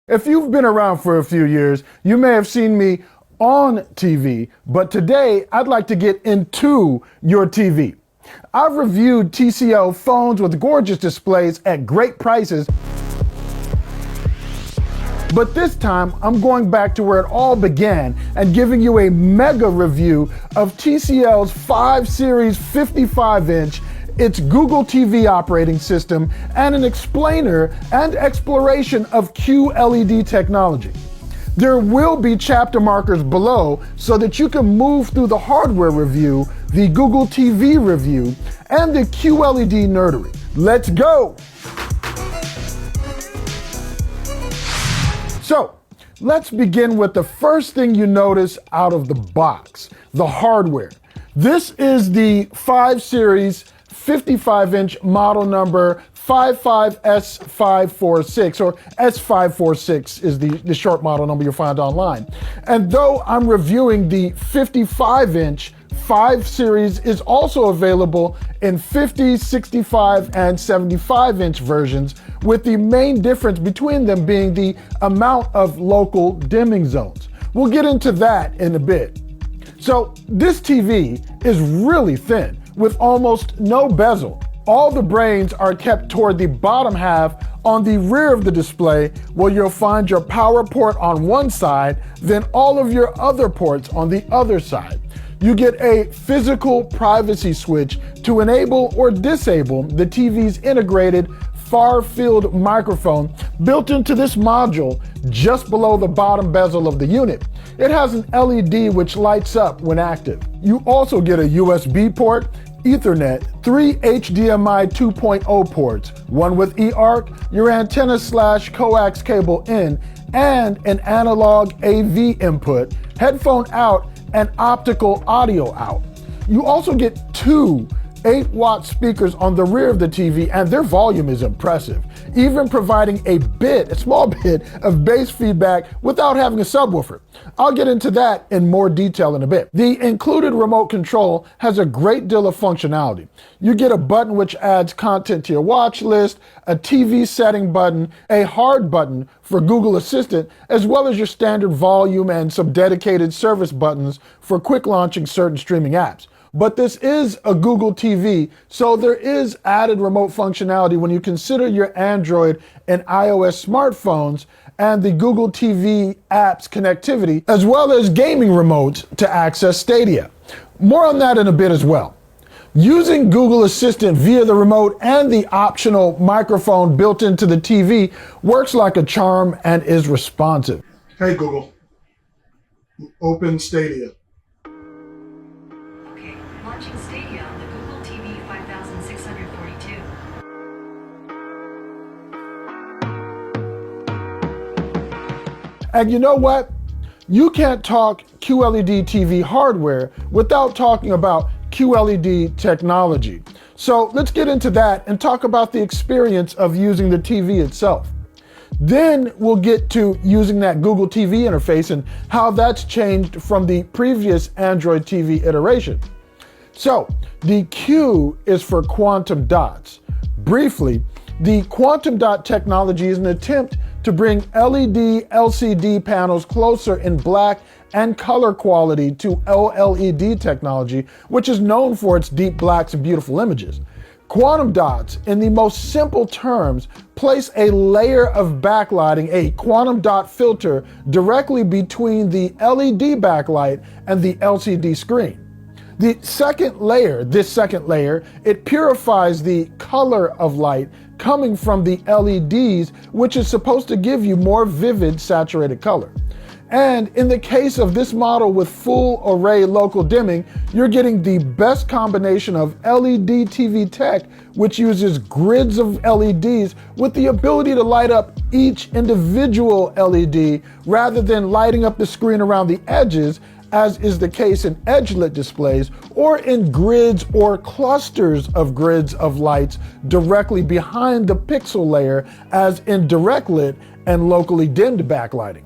If you've been around for a few years, you may have seen me on TV, but today I'd like to get into your TV. I've reviewed TCL phones with gorgeous displays at great prices, but this time I'm going back to where it all began and giving you a mega review of TCL's 5 Series 55-inch, its Google TV operating system, and an explainer and exploration of QLED technology. There will be chapter markers below so that you can move through the hardware review, the Google TV review, and the QLED nerdery. Let's go! So, let's begin with the first thing you notice out of the box, the hardware. This is the 5 Series 55-inch model number 55S546, or S546 is the short model number you'll find online. And though I'm reviewing the 55-inch, 5 Series is also available in 50, 65, and 75-inch versions, with the main difference between them being the amount of local dimming zones. We'll get into that in a bit. So this TV is really thin, with almost no bezel. All the brains are kept toward the bottom half on the rear of the display, where you'll find your power port on one side, then all of your other ports on the other side. You get a physical privacy switch to enable or disable the TV's integrated far-field microphone built into this module just below the bottom bezel of the unit. It has an LED which lights up when active. You also get a USB port, Ethernet, 3 HDMI 2.0 ports, one with eARC, your antenna/coax cable in, and an analog AV input, headphone out, and optical audio out. You also get 2 8-watt speakers on the rear of the TV, and their volume is impressive, even providing a small bit of bass feedback without having a subwoofer. I'll get into that in more detail in a bit. The included remote control has a great deal of functionality. You get a button which adds content to your watch list, a TV setting button, a hard button for Google Assistant, as well as your standard volume and some dedicated service buttons for quick launching certain streaming apps. But this is a Google TV, so there is added remote functionality when you consider your Android and iOS smartphones and the Google TV app's connectivity, as well as gaming remotes to access Stadia. More on that in a bit as well. Using Google Assistant via the remote and the optional microphone built into the TV works like a charm and is responsive. Hey Google, open Stadia. Launching Stadia on the Google TV 5642. And you know what? You can't talk QLED TV hardware without talking about QLED technology. So let's get into that and talk about the experience of using the TV itself. Then we'll get to using that Google TV interface and how that's changed from the previous Android TV iteration. So, the Q is for quantum dots. Briefly, the quantum dot technology is an attempt to bring LED LCD panels closer in black and color quality to OLED technology, which is known for its deep blacks and beautiful images. Quantum dots, in the most simple terms, place a layer of backlighting, a quantum dot filter, directly between the LED backlight and the LCD screen. This second layer, it purifies the color of light coming from the LEDs, which is supposed to give you more vivid, saturated color. And in the case of this model with full array local dimming, you're getting the best combination of LED TV tech, which uses grids of LEDs with the ability to light up each individual LED rather than lighting up the screen around the edges, as is the case in edge-lit displays, or in grids or clusters of grids of lights directly behind the pixel layer, as in direct lit and locally dimmed backlighting.